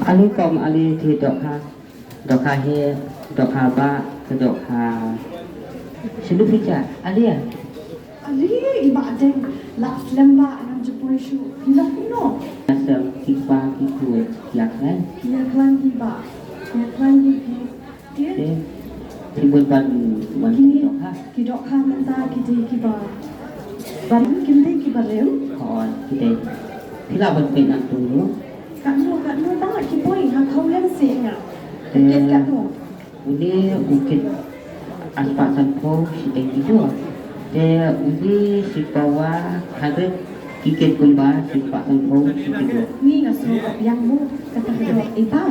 Ali tom ali thi dokha he dokha ba dokha silu picha ali ya ali ibadeng la lemba anam jepoishu hilak no asal kipa kitu yak kan ya klan hiba ya klan hibi dia ribut ban dokha ki dokha menta kiti kiba ban kinte kiba leu kon kita pila ban penak dulu kat no banget ki boy ha kau len singa ket kat no uli bukit aspak sampo sitai gitu dia uli sipawa ada kiket kumba sipak sampo situ ni na so yang mo kata kata iba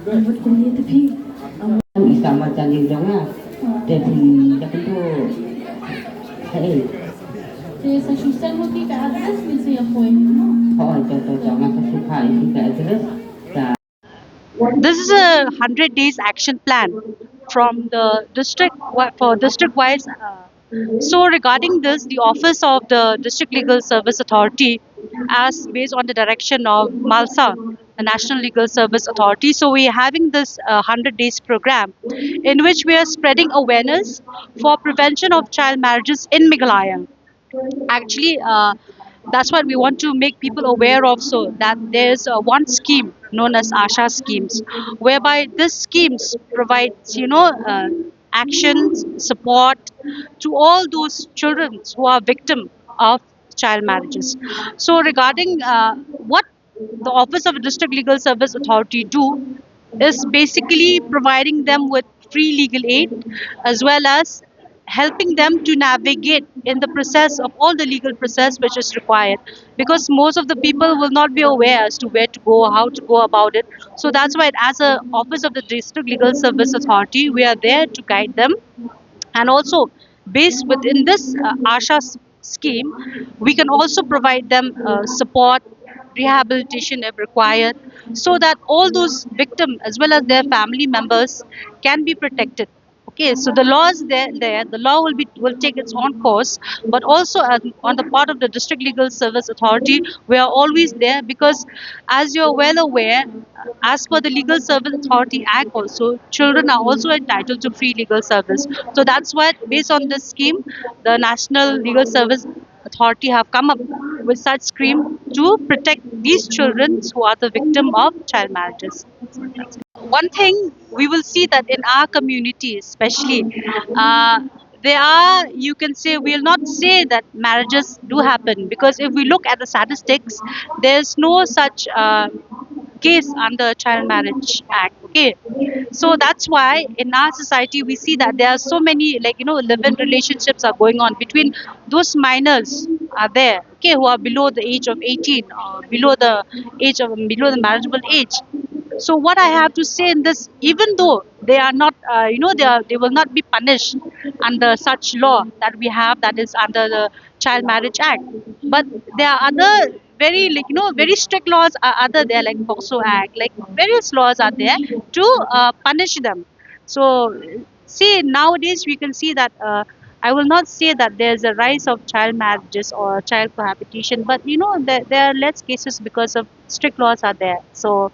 buat kuliah tapi isa macam ni jangan jadi dak itu hey Thì sa sustain mo ki ka address min sa yapoy. oh contoh jangan kesukai kita address This is a 100 days action plan from the district for district wise. So regarding this, the office of the District Legal Service Authority, as based on the direction of MALSA, the National Legal Service Authority, so we are having this 100 days program in which we are spreading awareness for prevention of child marriages in Meghalaya. Actually, that's what we want to make people aware of, so that there's one scheme known as ASHA schemes, whereby this schemes provides actions, support to all those children who are victim of child marriages. So regarding what the Office of the District Legal Service Authority do is basically providing them with free legal aid as well as helping them to navigate in the process of all the legal process which is required, because most of the people will not be aware as to where to go, how to go about it. So that's why as a office of the District Legal Service Authority, we are there to guide them, and also based within this ASHA scheme, we can also provide them support, rehabilitation if required, so that all those victims as well as their family members can be protected. Okay, so the law is there. The law will take its own course, but also on the part of the District Legal Service Authority, we are always there, because as you're well aware, as per the Legal Service Authority Act also, children are also entitled to free legal service. So that's why based on this scheme, the National Legal Service Authority have come up with such scheme to protect these children who are the victim of child marriages. One thing we will see that in our community especially, there are, you can say, we will not say that marriages do happen, because if we look at the statistics, there's no such case under Child Marriage Act. Okay, so that's why in our society we see that there are so many live-in relationships are going on between those minors are there, okay, who are below the age of 18 or below the marriageable age. So what I have to say in this, even though they are not they will not be punished under such law that we have, that is under the Child Marriage Act, but there are other very very strict laws are other there, like POCSO Act, like various laws are there to punish them. So see, nowadays we can see that I will not say that there's a rise of child marriages or child cohabitation, but there are less cases because of strict laws are there. So